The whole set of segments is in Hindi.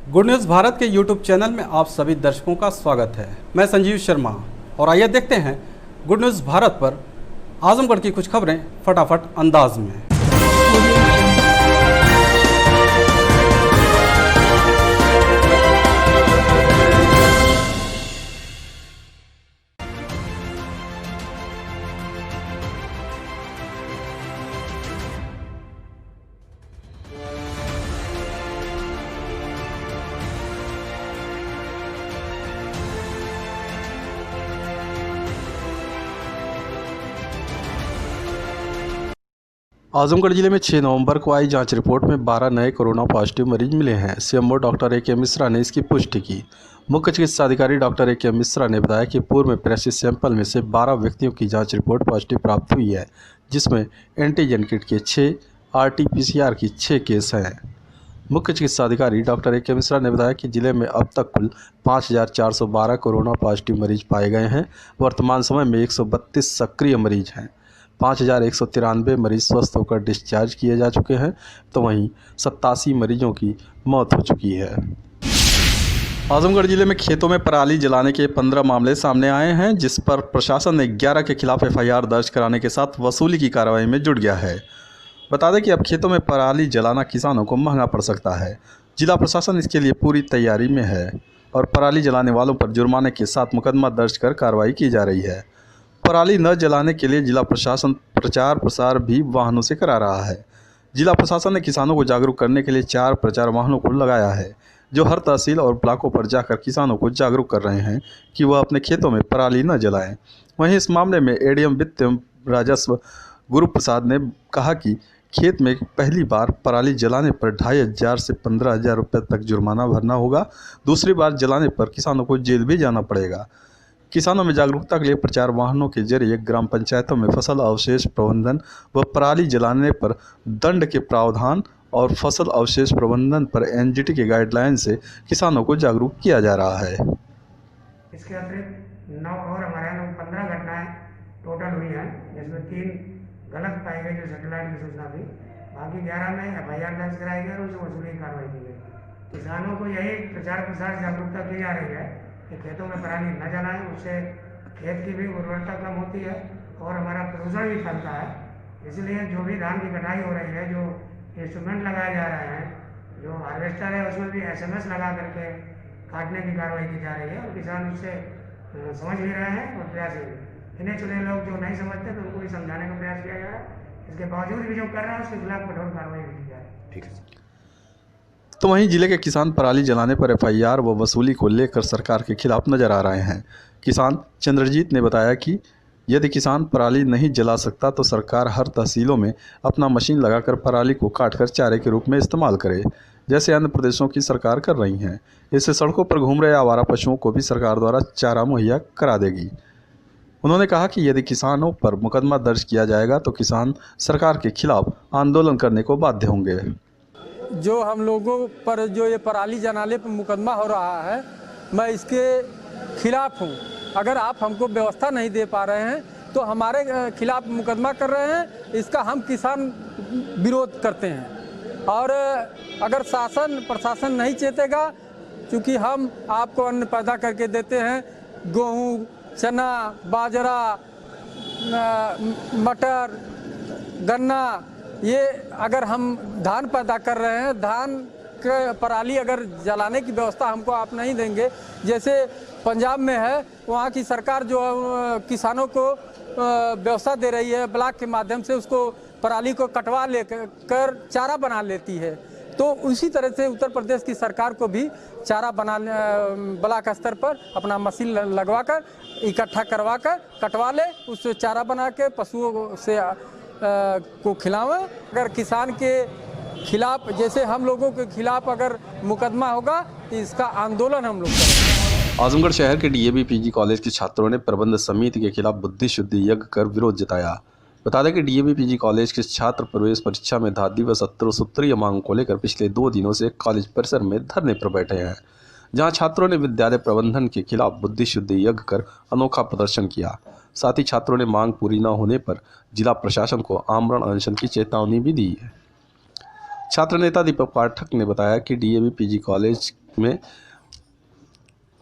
गुड न्यूज़ भारत के यूट्यूब चैनल में आप सभी दर्शकों का स्वागत है। मैं संजीव शर्मा और आइए देखते हैं गुड न्यूज़ भारत पर आजमगढ़ की कुछ खबरें फटाफट अंदाज में। आजमगढ़ जिले में 6 नवंबर को आई जांच रिपोर्ट में 12 नए कोरोना पॉजिटिव मरीज मिले हैं। CMO doctor A K. मिश्रा ने इसकी पुष्टि की। मुख्य चिकित्सा अधिकारी डॉक्टर ए.के. मिश्रा ने बताया कि पूर्व में प्रेषित सैंपल में से 12 व्यक्तियों की जांच रिपोर्ट पॉजिटिव प्राप्त हुई है, जिसमें एंटीजन किट के 6, RT-PCR की 6 केस हैं। मुख्य चिकित्सा अधिकारी डॉक्टर ए.के. मिश्रा ने बताया कि जिले में अब तक कुल 5,412 कोरोना पॉजिटिव मरीज पाए गए हैं। वर्तमान समय में 132 सक्रिय मरीज हैं। 5,193 मरीज स्वस्थ होकर डिस्चार्ज किए जा चुके हैं, तो वहीं 87 मरीजों की मौत हो चुकी है। आजमगढ़ जिले में खेतों में पराली जलाने के 15 मामले सामने आए हैं, जिस पर प्रशासन ने 11 के खिलाफ FIR दर्ज कराने के साथ वसूली की कार्रवाई में जुट गया है। बता दें कि अब खेतों में पराली जलाना किसानों को महंगा पड़ सकता है। जिला प्रशासन इसके लिए पूरी तैयारी में है और पराली जलाने वालों पर जुर्माने के साथ मुकदमा दर्ज कर कार्रवाई की जा रही है। पराली न जलाने के लिए जिला प्रशासन प्रचार प्रसार भी वाहनों से करा रहा है। जिला प्रशासन ने किसानों को जागरूक करने के लिए 4 प्रचार वाहनों को लगाया है, जो हर तहसील और ब्लॉकों पर जाकर किसानों को जागरूक कर रहे हैं कि वह अपने खेतों में पराली न जलाएं। वहीं इस मामले में ADM वित्त एवं राजस्व गुरु प्रसाद ने कहा कि खेत में पहली बार पराली जलाने पर 2,500 से 15,000 रुपये तक जुर्माना भरना होगा। दूसरी बार जलाने पर किसानों को जेल भी जाना पड़ेगा। किसानों में जागरूकता के लिए प्रचार वाहनों के जरिए ग्राम पंचायतों में फसल अवशेष प्रबंधन व पराली जलाने पर दंड के प्रावधान और फसल अवशेष प्रबंधन पर NGT के गाइडलाइन से किसानों को जागरूक किया जा रहा है। इसके अतिरिक्त 9 और हमारे यहाँ 15 घटनाएं टोटल हुई हैं, जिसमें 3 गलत पाई गई जो सेटेलाइट की सूचना थी। बाकी 11 में FIR दर्ज कराई गई और उसमें वसूली कार्रवाई की गई। किसानों को यही प्रचार प्रसार जागरूकता की जा रही है कि खेतों में पराली न जलाएं, उससे खेत की भी उर्वरता कम होती है और हमारा प्रदूषण भी फैलता है। इसलिए जो भी धान की कटाई हो रही है, जो इंस्ट्रूमेंट लगाए जा रहे हैं, जो हार्वेस्टर है, उसमें भी SMS लगा करके काटने की कार्रवाई की जा रही है और किसान उससे समझ भी रहे हैं और प्रयास भी। इन्हें चुने लोग जो नहीं समझते तो उनको भी समझाने का प्रयास किया जा रहा है। इसके बावजूद भी जो कर रहा है उसके खिलाफ कठोर कार्रवाई भी की जाए। ठीक है। तो वहीं जिले के किसान पराली जलाने पर FIR व वसूली को लेकर सरकार के खिलाफ नजर आ रहे हैं। किसान चंद्रजीत ने बताया कि यदि किसान पराली नहीं जला सकता तो सरकार हर तहसीलों में अपना मशीन लगाकर पराली को काटकर चारे के रूप में इस्तेमाल करे, जैसे अन्य प्रदेशों की सरकार कर रही हैं। इससे सड़कों पर घूम रहे आवारा पशुओं को भी सरकार द्वारा चारा मुहैया करा देगी। उन्होंने कहा कि यदि किसानों पर मुकदमा दर्ज किया जाएगा तो किसान सरकार के खिलाफ आंदोलन करने को बाध्य होंगे। जो हम लोगों पर जो ये पराली जलाने पर मुकदमा हो रहा है, मैं इसके खिलाफ हूँ। अगर आप हमको व्यवस्था नहीं दे पा रहे हैं तो हमारे खिलाफ मुकदमा कर रहे हैं, इसका हम किसान विरोध करते हैं। और अगर शासन प्रशासन नहीं चेतेगा, क्योंकि हम आपको अन्न पैदा करके देते हैं, गेहूँ, चना, बाजरा, मटर, गन्ना, ये अगर हम धान पैदा कर रहे हैं, धान के पराली अगर जलाने की व्यवस्था हमको आप नहीं देंगे, जैसे पंजाब में है, वहाँ की सरकार जो किसानों को व्यवस्था दे रही है, ब्लॉक के माध्यम से उसको पराली को कटवा लेकर चारा बना लेती है। तो उसी तरह से उत्तर प्रदेश की सरकार को भी चारा ब्लॉक स्तर पर अपना मशीन लगवा कर इकट्ठा करवा कर कटवा ले, उससे चारा बना के पशुओं से को खिलावें। अगर किसान के खिलाफ, जैसे हम लोगों के खिलाफ अगर मुकदमा होगा तो इसका आंदोलन हम लोग करेंगे। आजमगढ़ शहर के DAV PG कॉलेज के छात्रों ने प्रबंध समिति के खिलाफ बुद्धि शुद्धि यज्ञ कर विरोध जताया। बता दें कि DAV PG कॉलेज के छात्र प्रवेश परीक्षा में धादी व सूत्रीय मांग को लेकर पिछले 2 दिनों से कॉलेज परिसर में धरने पर बैठे हैं, जहां छात्रों ने विद्यालय प्रबंधन के खिलाफ बुद्धि शुद्धि यज्ञ कर अनोखा प्रदर्शन किया। साथ ही छात्रों ने मांग पूरी न होने पर जिला प्रशासन को आमरण अनशन की चेतावनी भी दी है। छात्र नेता दीपक पाठक ने बताया कि DAV PG कॉलेज में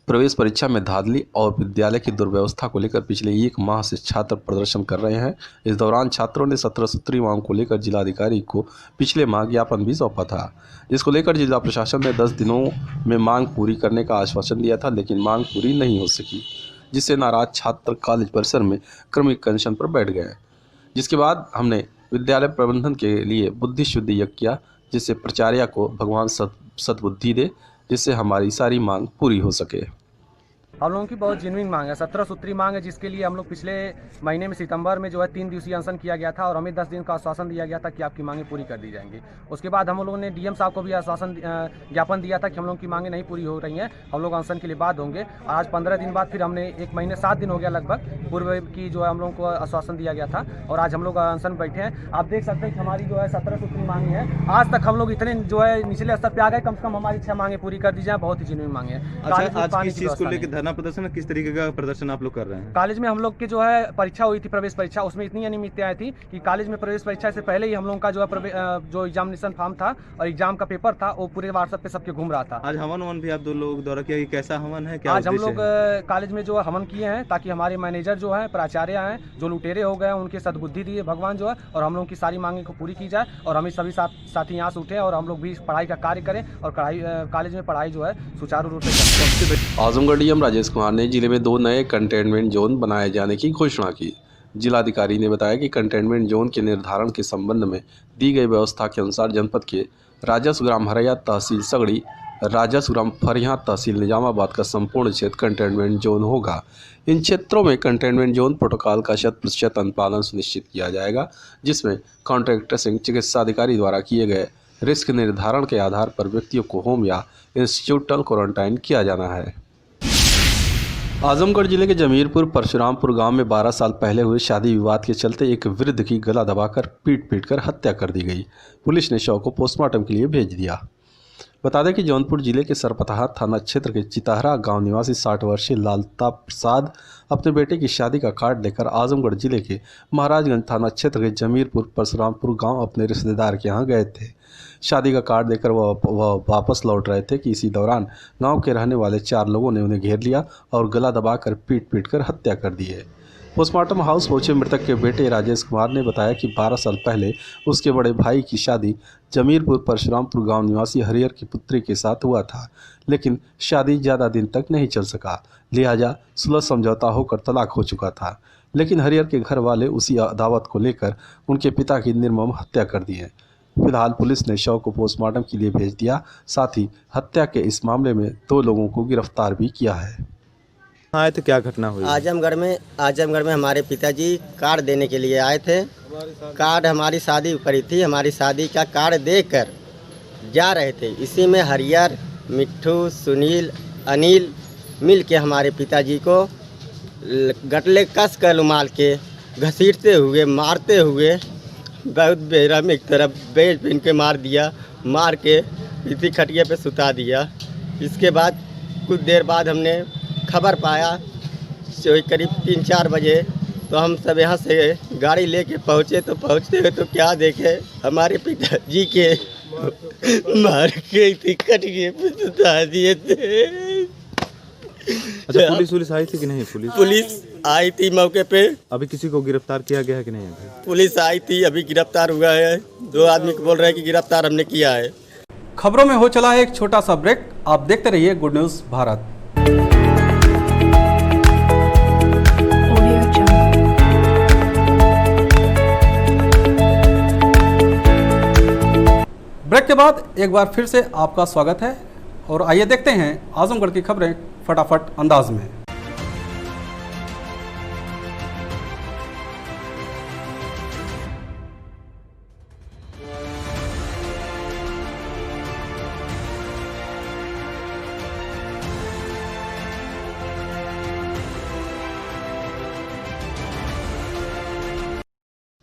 प्रवेश परीक्षा में धांधली और विद्यालय की दुर्व्यवस्था को लेकर पिछले एक माह से छात्र प्रदर्शन कर रहे हैं। इस दौरान छात्रों ने 17 सूत्री मांग को लेकर जिलाधिकारी को पिछले माह ज्ञापन भी सौंपा था, जिसको लेकर जिला प्रशासन ने 10 दिनों में मांग पूरी करने का आश्वासन दिया था, लेकिन मांग पूरी नहीं हो सकी, जिससे नाराज छात्र कॉलेज परिसर में क्रमिक अनशन पर बैठ गए। जिसके बाद हमने विद्यालय प्रबंधन के लिए बुद्धि शुद्धि यज्ञ किया, जिससे प्राचार्य को भगवान सद्बुद्धि दे, जिससे हमारी सारी मांग पूरी हो सके। हम लोगों की बहुत जेन्युइन मांग है, 17 सूत्री मांग है, जिसके लिए हम लोग पिछले महीने में सितंबर में जो है 3 दिवसीय अनशन किया गया था और हमें 10 दिन का आश्वासन दिया गया था कि आपकी मांगें पूरी कर दी जाएंगी। उसके बाद हम लोगों ने डीएम साहब को भी आश्वासन ज्ञापन दिया था कि हम लोगों की मांगें नहीं पूरी हो रही हैं, हम लोग अनशन के लिए बाद होंगे। आज 15 दिन बाद फिर हमने 1 महीने 7 दिन हो गया लगभग पूर्व की जो है हम लोगों को आश्वासन दिया गया था और आज हम लोग अनशन बैठे हैं। आप देख सकते हैं कि हमारी जो है 17 सूत्री मांगे है। आज तक हम लोग इतने जो है निचले स्तर पे आ गए, कम से कम हमारी 6 मांगें पूरी कर दी जाए, बहुत ही जेन्युइन मांगे है। अच्छा, आज किस चीज को लेकर धरना प्रदर्शन, किस तरीके का प्रदर्शन आप लोग कर रहे हैं? कॉलेज में हम लोग की जो है परीक्षा हुई थी, प्रवेश परीक्षा, उसमें इतनी अनियमितताएं थी कि कॉलेज में प्रवेश परीक्षा से पहले ही हम लोगों का जो है जो एग्जामिनेशन फॉर्म था और एग्जाम का पेपर था वो पूरे व्हाट्सएप पे सबके घूम रहा था। आज हवन भी आप 2 लोग द्वारा किया, कैसा हवन है, क्या आज हम लोग कॉलेज में जो है हवन किए हैं ताकि हमारे मैनेजर जो है, प्राचार्य हैं, जो लुटेरे हो गए उनके सद्बुद्धि दिए भगवान जो है और हम लोगों की सारी मांगें को पूरी की जाए और हमें सभी साथी यहाँ से उठे और हम लोग भी पढ़ाई का कार्य करें और कॉलेज में पढ़ाई जो है सुचारू रूप से करें। आजमगढ़ डीएम राजेश कुमार ने जिले में 2 नए कंटेनमेंट जोन बनाए जाने की घोषणा की। जिलाधिकारी ने बताया कि कंटेनमेंट जोन के निर्धारण के संबंध में दी गई व्यवस्था के अनुसार जनपद के राजस्व ग्राम हरैया तहसील सगड़ी, राजस्व ग्राम फरिया तहसील निजामाबाद का संपूर्ण क्षेत्र कंटेनमेंट जोन होगा। इन क्षेत्रों में कंटेनमेंट जोन प्रोटोकॉल का 100% अनुपालन सुनिश्चित किया जाएगा, जिसमें कॉन्टैक्ट ट्रेसिंग चिकित्सा अधिकारी द्वारा किए गए रिस्क निर्धारण के आधार पर व्यक्तियों को होम या इंस्टीट्यूशनल क्वारंटाइन किया जाना है। आजमगढ़ जिले के जमीरपुर परशुरामपुर गांव में 12 साल पहले हुए शादी विवाद के चलते एक वृद्ध की गला दबाकर पीट कर हत्या कर दी गई। पुलिस ने शव को पोस्टमार्टम के लिए भेज दिया। बता दें कि जौनपुर जिले के सरपतहा थाना क्षेत्र के चिताहरा गांव निवासी 60 वर्षीय लालता प्रसाद अपने बेटे की शादी का कार्ड लेकर आजमगढ़ जिले के महाराजगंज थाना क्षेत्र के जमीरपुर परशुरामपुर गांव अपने रिश्तेदार के यहां गए थे। शादी का कार्ड देकर वह वापस लौट रहे थे कि इसी दौरान गांव के रहने वाले 4 लोगों ने उन्हें घेर लिया और गला दबाकर पीट कर हत्या कर दी है। पोस्टमार्टम हाउस पहुंचे मृतक के बेटे राजेश कुमार ने बताया कि 12 साल पहले उसके बड़े भाई की शादी जमीरपुर परशुरामपुर गांव निवासी हरिहर की पुत्री के साथ हुआ था, लेकिन शादी ज़्यादा दिन तक नहीं चल सका, लिहाजा सुलह समझौता होकर तलाक हो चुका था। लेकिन हरिहर के घर वाले उसी अदावत को लेकर उनके पिता की निर्मम हत्या कर दी है। फिलहाल पुलिस ने शव को पोस्टमार्टम के लिए भेज दिया। साथ ही हत्या के इस मामले में 2 लोगों को गिरफ्तार भी किया है। आए तो क्या घटना हुई? आजमगढ़ में हमारे पिताजी कार्ड देने के लिए आए थे। कार्ड हमारी शादी करी थी, हमारी शादी का कार्ड देकर जा रहे थे। इसी में हरिहर, मिट्ठू, सुनील, अनिल मिल के हमारे पिताजी को गटले कस कर रुमाल के घसीटते हुए, मारते हुए, बहुत बेरहमी एक तरफ बेल्ट पहन के मार दिया, मार के इसी खटिया पे सुता दिया। इसके बाद कुछ देर बाद हमने खबर पाया, करीब 3-4 बजे, तो हम सब यहाँ से गाड़ी लेके पहुँचे। तो पहुँचते हुए तो क्या देखे, हमारे पिताजी के मार के इसी खटिया पे सुता दिए थे। अच्छा, पुलिस आई थी कि नहीं? पुलिस आई थी मौके पे। अभी किसी को गिरफ्तार किया गया है कि नहीं? पुलिस आई थी, अभी गिरफ्तार हुआ है। 2 आदमी को बोल रहे हैं कि गिरफ्तार हमने किया है। खबरों में हो चला है एक छोटा सा ब्रेक। आप देखते रहिए गुड न्यूज़ भारत। ब्रेक के बाद एक बार फिर से आपका स्वागत है और आइए देखते हैं आजमगढ़ की खबरें फटाफट अंदाज में।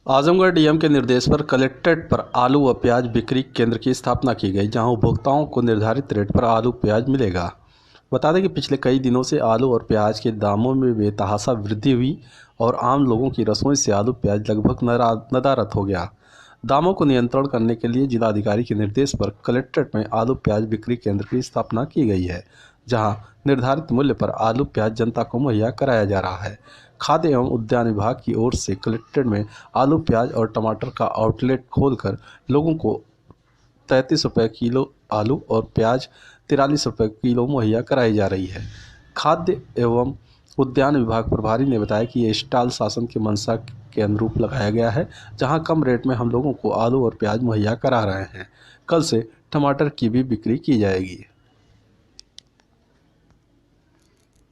आजमगढ़ डीएम के निर्देश पर कलेक्ट्रेट पर आलू व प्याज बिक्री केंद्र की स्थापना की गई, जहां उपभोक्ताओं को निर्धारित रेट पर आलू प्याज मिलेगा। बता दें कि पिछले कई दिनों से आलू और प्याज के दामों में बेतहाशा वृद्धि हुई और आम लोगों की रसोई से आलू प्याज लगभग नदारद हो गया। दामों को नियंत्रण करने के लिए जिलाधिकारी के निर्देश पर कलेक्ट्रेट में आलू प्याज बिक्री केंद्र की स्थापना की गई है, जहां निर्धारित मूल्य पर आलू प्याज जनता को मुहैया कराया जा रहा है। खाद्य एवं उद्यान विभाग की ओर से कलेक्ट्रेट में आलू प्याज और टमाटर का आउटलेट खोलकर लोगों को 33 रुपये किलो आलू और प्याज 43 रुपये किलो मुहैया कराई जा रही है। खाद्य एवं उद्यान विभाग प्रभारी ने बताया कि ये स्टॉल शासन की मंशा के अनुरूप लगाया गया है, जहां कम रेट में हम लोगों को आलू और प्याज मुहैया करा रहे हैं। कल से टमाटर की भी बिक्री की जाएगी।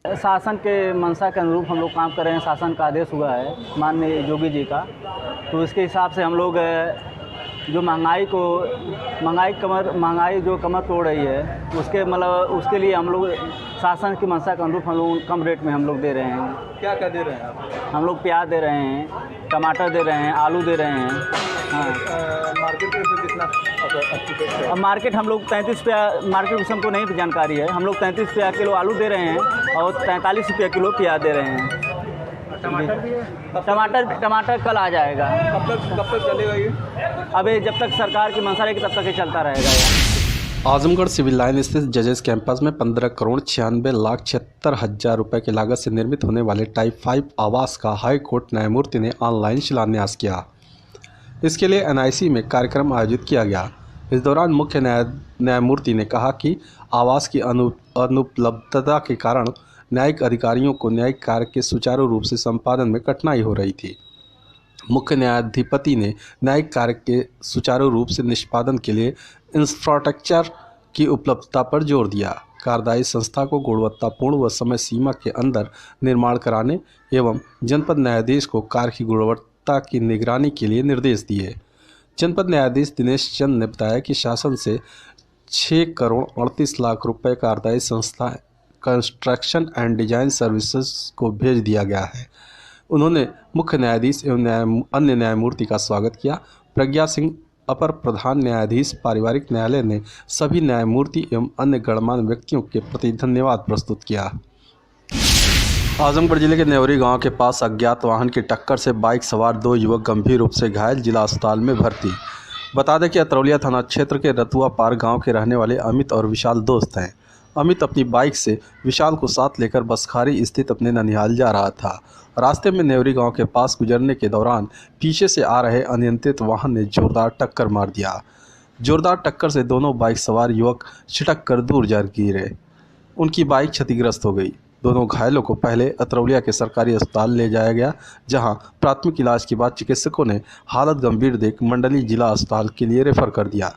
शासन के मंशा के अनुरूप हम लोग काम कर रहे हैं। शासन का आदेश हुआ है माननीय योगी जी का, तो इसके हिसाब से हम लोग जो महंगाई जो कमर तोड़ रही है उसके लिए हम लोग शासन की मंशा के अनुरूप हम लोग कम रेट में हम लोग दे रहे हैं। क्या दे रहे हैं आप? हम लोग प्याज दे रहे हैं, टमाटर दे रहे हैं, आलू दे रहे हैं। हाँ, मार्केट रेट कितना? अब मार्केट हम लोग 33 रुपया, मार्केट उस हमको नहीं जानकारी है। हम लोग 33 रुपया किलो आलू दे रहे हैं और 43 रुपया किलो प्याज दे रहे हैं। टमाटर भी है? टमाटर कल आ जाएगा। कब तक चलेगा ये? अबे जब तक सरकार की मंशा रहेगी तब तक ये चलता रहेगा यार। आजमगढ़ सिविल लाइन स्थित जजेस कैंपस में 15,96,76,000 रुपये की लागत से निर्मित होने वाले टाइप 5 आवास का हाई कोर्ट न्यायमूर्ति ने ऑनलाइन शिलान्यास किया। इसके लिए NIC में कार्यक्रम आयोजित किया गया। इस दौरान मुख्य न्यायमूर्ति ने कहा कि आवास की अनुपलब्धता के कारण न्यायिक अधिकारियों को न्यायिक कार्य के सुचारू रूप से संपादन में कठिनाई हो रही थी। मुख्य न्यायाधिपति ने न्यायिक कार्य के सुचारू रूप से निष्पादन के लिए इंफ्रास्ट्रक्चर की उपलब्धता पर जोर दिया। कार्यदायी संस्था को गुणवत्तापूर्ण व समय सीमा के अंदर निर्माण कराने एवं जनपद न्यायाधीश को कार्य की गुणवत्ता की निगरानी के लिए निर्देश दिए। जनपद न्यायाधीश दिनेश चंद ने बताया कि शासन से 6,38 लाख रुपये कार्यदायी संस्था कंस्ट्रक्शन एंड डिजाइन सर्विसेज को भेज दिया गया है। उन्होंने मुख्य न्यायाधीश एवं अन्य न्यायमूर्ति का स्वागत किया। प्रज्ञा सिंह अपर प्रधान न्यायाधीश पारिवारिक न्यायालय ने सभी न्यायमूर्ति एवं अन्य गणमान्य व्यक्तियों के प्रति धन्यवाद प्रस्तुत किया। आजमगढ़ जिले के नेवरी गांव के पास अज्ञात वाहन की टक्कर से बाइक सवार 2 युवक गंभीर रूप से घायल, जिला अस्पताल में भर्ती। बता दें कि अतरौलिया थाना क्षेत्र के रतुआ पार गाँव के रहने वाले अमित और विशाल दोस्त हैं। अमित अपनी बाइक से विशाल को साथ लेकर बसखारी स्थित अपने ननिहाल जा रहा था। रास्ते में नेवरी गांव के पास गुजरने के दौरान पीछे से आ रहे अनियंत्रित वाहन ने जोरदार टक्कर मार दिया। जोरदार टक्कर से दोनों बाइक सवार युवक छिटक कर दूर जा गिरे। उनकी बाइक क्षतिग्रस्त हो गई। दोनों घायलों को पहले अतरौलिया के सरकारी अस्पताल ले जाया गया, जहां प्राथमिक इलाज के बाद चिकित्सकों ने हालत गंभीर देख मंडली जिला अस्पताल के लिए रेफर कर दिया।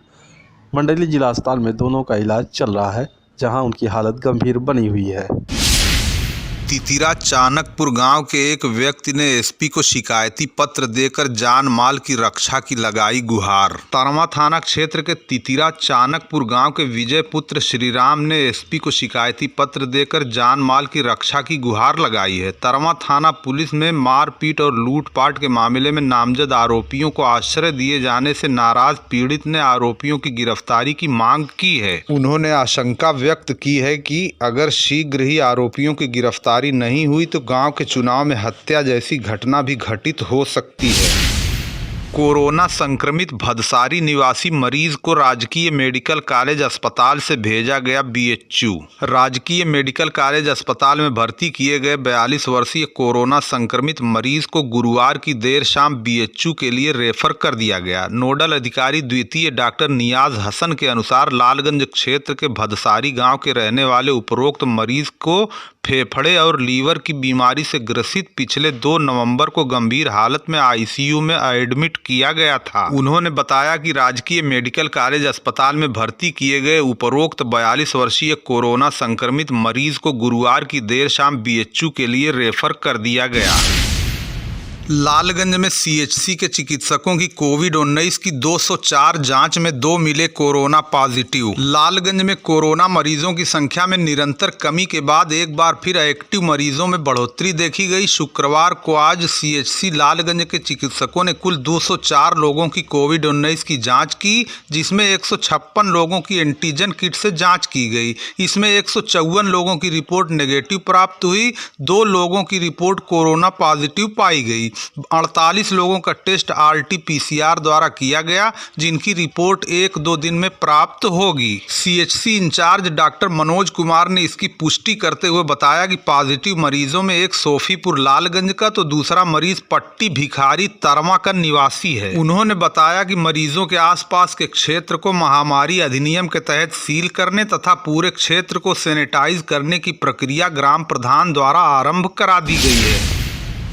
मंडली जिला अस्पताल में दोनों का इलाज चल रहा है, जहां उनकी हालत गंभीर बनी हुई है। तितीरा चाणकपुर गांव के एक व्यक्ति ने एसपी को शिकायती पत्र देकर जान माल की रक्षा की लगाई गुहार। तरवा थाना क्षेत्र के तितीरा चाणकपुर गांव के विजय पुत्र श्रीराम ने एसपी को शिकायती पत्र देकर जान माल की रक्षा की गुहार लगाई है। तरवा थाना पुलिस में मारपीट और लूटपाट के मामले में नामजद आरोपियों को आश्रय दिए जाने से नाराज पीड़ित ने आरोपियों की गिरफ्तारी की मांग की है। उन्होंने आशंका व्यक्त की है कि अगर शीघ्र ही आरोपियों की गिरफ्तारी नहीं हुई तो गांव के चुनाव में हत्या जैसी घटना भी घटित हो सकती है। कोरोना संक्रमित भदसारी निवासी मरीज को राजकीय मेडिकल कॉलेज अस्पताल से भेजा गया BHU। राजकीय मेडिकल कॉलेज अस्पताल में भर्ती किए गए 42 वर्षीय कोरोना संक्रमित मरीज को गुरुवार की देर शाम BHU के लिए रेफर कर दिया गया। नोडल अधिकारी द्वितीय डॉक्टर नियाज हसन के अनुसार लालगंज क्षेत्र के भदसारी गांव के रहने वाले उपरोक्त मरीज को फेफड़े और लीवर की बीमारी से ग्रसित पिछले 2 नवंबर को गंभीर हालत में ICU में एडमिट किया गया था। उन्होंने बताया कि राजकीय मेडिकल कॉलेज अस्पताल में भर्ती किए गए उपरोक्त 42 वर्षीय कोरोना संक्रमित मरीज को गुरुवार की देर शाम BHU के लिए रेफर कर दिया गया। लालगंज में CHC के चिकित्सकों की कोविड-19 की 204 जांच में 2 मिले कोरोना पॉजिटिव। लालगंज में कोरोना मरीजों की संख्या में निरंतर कमी के बाद एक बार फिर एक्टिव मरीजों में बढ़ोतरी देखी गई। शुक्रवार को आज CHC लालगंज के चिकित्सकों ने कुल 204 लोगों की कोविड-19 की जांच की, जिसमें 156 लोगों की एंटीजन किट से जाँच की गई। इसमें 154 लोगों की रिपोर्ट नेगेटिव प्राप्त हुई। 2 लोगों की रिपोर्ट कोरोना पॉजिटिव पाई गई। 48 लोगों का टेस्ट RT-PCR द्वारा किया गया, जिनकी रिपोर्ट 1-2 दिन में प्राप्त होगी। CHC incharge doctor Manoj Kumar ने इसकी पुष्टि करते हुए बताया कि पॉजिटिव मरीजों में एक सोफीपुर लालगंज का तो दूसरा मरीज पट्टी भिखारी तरमा का निवासी है। उन्होंने बताया कि मरीजों के आसपास के क्षेत्र को महामारी अधिनियम के तहत सील करने तथा पूरे क्षेत्र को सैनिटाइज करने की प्रक्रिया ग्राम प्रधान द्वारा आरंभ करा दी गई है।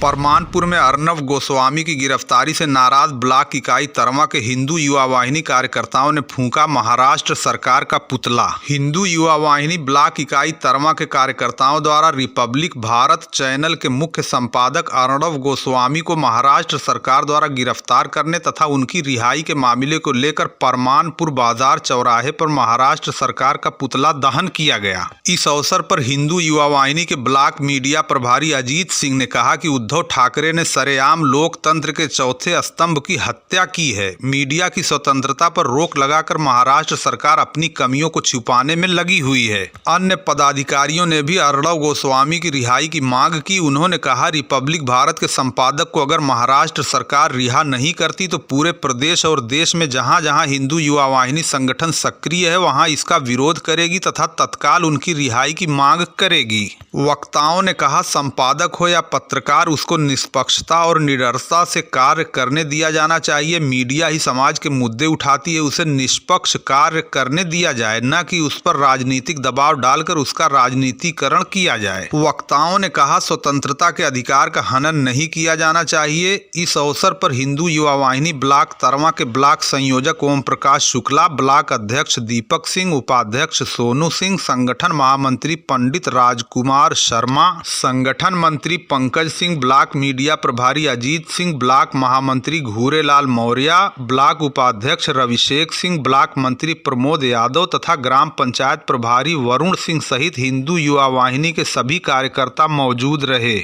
परमानपुर में अर्नव गोस्वामी की गिरफ्तारी से नाराज ब्लॉक इकाई तरमा के हिंदू युवा वाहिनी कार्यकर्ताओं ने फूंका महाराष्ट्र सरकार का पुतला। हिंदू युवा वाहिनी ब्लॉक इकाई तरमा के कार्यकर्ताओं द्वारा रिपब्लिक भारत चैनल के मुख्य संपादक अर्नव गोस्वामी को महाराष्ट्र सरकार द्वारा गिरफ्तार करने तथा उनकी रिहाई के मामले को लेकर परमानपुर बाजार चौराहे पर महाराष्ट्र सरकार का पुतला दहन किया गया। इस अवसर पर हिंदू युवा वाहिनी के ब्लॉक मीडिया प्रभारी अजीत सिंह ने कहा कि उद्धव ठाकरे ने सरेआम लोकतंत्र के चौथे स्तंभ की हत्या की है। मीडिया की स्वतंत्रता पर रोक लगाकर महाराष्ट्र सरकार अपनी कमियों को छुपाने में लगी हुई है। अन्य पदाधिकारियों ने भी अर्नव गोस्वामी की रिहाई की मांग की। उन्होंने कहा, रिपब्लिक भारत के संपादक को अगर महाराष्ट्र सरकार रिहा नहीं करती तो पूरे प्रदेश और देश में जहां जहां हिंदू युवा वाहिनी संगठन सक्रिय है वहां इसका विरोध करेगी तथा तत्काल उनकी रिहाई की मांग करेगी। वक्ताओं ने कहा, संपादक हो या पत्रकार, उसको निष्पक्षता और निडरता से कार्य करने दिया जाना चाहिए। मीडिया ही समाज के मुद्दे उठाती है, उसे निष्पक्ष कार्य करने दिया जाए, न कि उस पर राजनीतिक दबाव डालकर उसका राजनीतिकरण किया जाए। वक्ताओं ने कहा, स्वतंत्रता के अधिकार का हनन नहीं किया जाना चाहिए। इस अवसर पर हिंदू युवा वाहिनी ब्लॉक तरमा के ब्लॉक संयोजक ओम प्रकाश शुक्ला, ब्लॉक अध्यक्ष दीपक सिंह, उपाध्यक्ष सोनू सिंह, संगठन महामंत्री पंडित राजकुमार शर्मा, संगठन मंत्री पंकज सिंह, ब्लॉक मीडिया प्रभारी अजीत सिंह, ब्लॉक महामंत्री घूरेलाल मौर्य, ब्लॉक उपाध्यक्ष रविशेख सिंह, ब्लॉक मंत्री प्रमोद यादव तथा ग्राम पंचायत प्रभारी वरुण सिंह सहित हिंदू युवा वाहिनी के सभी कार्यकर्ता मौजूद रहे।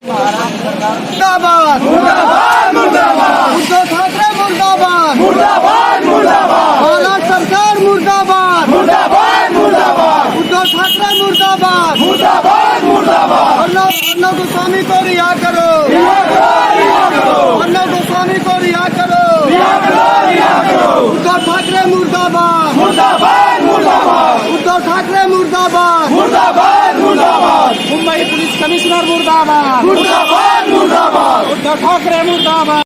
मुर्दाबाद मुर्दाबाद मुर्दाबाद उद्धव ठाकरे मुर्दाबाद मुर्दाबाद मुर्दाबाद महाराष्ट्र सरकार मुर्दाबाद मुर्दाबाद मुर्दाबाद उद्धव ठाकरे मुर्दाबाद मुर्दाबाद मुर्दाबाद अर्नव गोस्वामी को रिहा करो, अर्नव गोस्वामी को रिहा करो, उद्धव ठाकरे मुर्दाबाद मुर्दाबाद मुर्दाबाद उद्धव ठाकरे मुर्दाबाद मुर्दाबाद मुर्दाबाद मुंबई पुलिस कमिश्नर मुर्दाबाद मुर्दाबाद मुर्दाबाद उद्धव ठाकरे मुर्दाबाद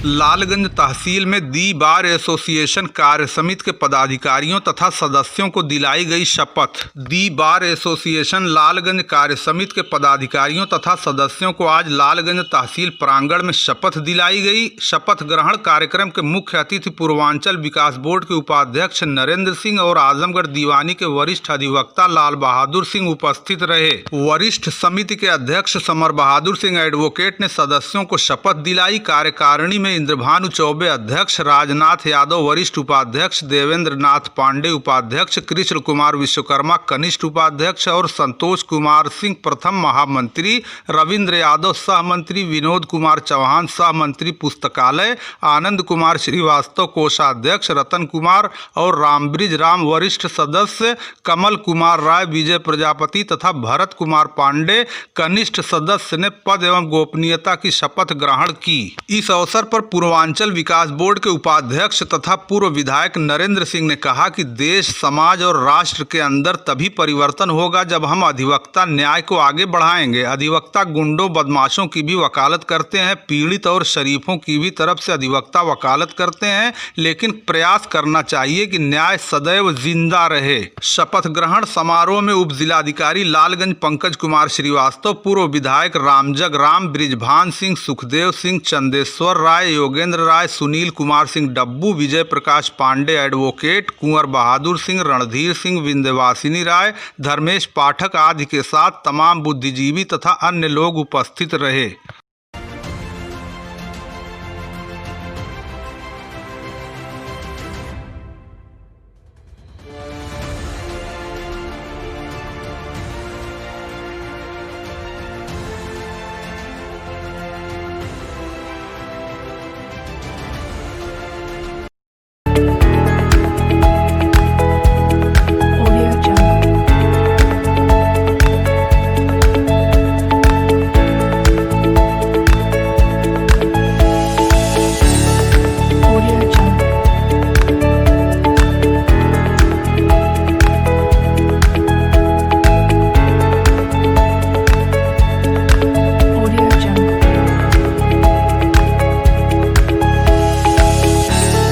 लालगंज तहसील में दी बार एसोसिएशन कार्य समिति के पदाधिकारियों तथा सदस्यों को दिलाई गई शपथ। दी बार एसोसिएशन लालगंज कार्य समिति के पदाधिकारियों तथा सदस्यों को आज लालगंज तहसील प्रांगण में शपथ दिलाई गई। शपथ ग्रहण कार्यक्रम के मुख्य अतिथि पूर्वांचल विकास बोर्ड के उपाध्यक्ष नरेंद्र सिंह और आजमगढ़ दीवानी के वरिष्ठ अधिवक्ता लाल बहादुर सिंह उपस्थित रहे। वरिष्ठ समिति के अध्यक्ष समर बहादुर सिंह एडवोकेट ने सदस्यों को शपथ दिलाई। कार्यकारिणी में इंद्रभानु चौबे अध्यक्ष, राजनाथ यादव वरिष्ठ उपाध्यक्ष, देवेंद्र नाथ पांडे उपाध्यक्ष, कृष्ण कुमार विश्वकर्मा कनिष्ठ उपाध्यक्ष और संतोष कुमार सिंह प्रथम महामंत्री, रविंद्र यादव सहमंत्री, विनोद कुमार चौहान सहमंत्री पुस्तकालय, आनंद कुमार श्रीवास्तव कोषाध्यक्ष, रतन कुमार और रामब्रिज राम वरिष्ठ सदस्य, कमल कुमार राय, विजय प्रजापति तथा भरत कुमार पांडे कनिष्ठ सदस्य ने पद एवं गोपनीयता की शपथ ग्रहण की। इस अवसर पर पूर्वांचल विकास बोर्ड के उपाध्यक्ष तथा पूर्व विधायक नरेंद्र सिंह ने कहा कि देश, समाज और राष्ट्र के अंदर तभी परिवर्तन होगा जब हम अधिवक्ता न्याय को आगे बढ़ाएंगे। अधिवक्ता गुंडों बदमाशों की भी वकालत करते हैं, पीड़ित और शरीफों की भी तरफ से अधिवक्ता वकालत करते हैं, लेकिन प्रयास करना चाहिए कि न्याय सदैव जिंदा रहे। शपथ ग्रहण समारोह में उप जिलाधिकारी लालगंज पंकज कुमार श्रीवास्तव, पूर्व विधायक रामजग राम, ब्रिजभान सिंह, सुखदेव सिंह, चंदेश्वर राय, योगेंद्र राय, सुनील कुमार सिंह डब्बू, विजय प्रकाश पांडे एडवोकेट, कुंवर बहादुर सिंह, रणधीर सिंह, विंध्यवासिनी राय, धर्मेश पाठक आदि के साथ तमाम बुद्धिजीवी तथा अन्य लोग उपस्थित रहे।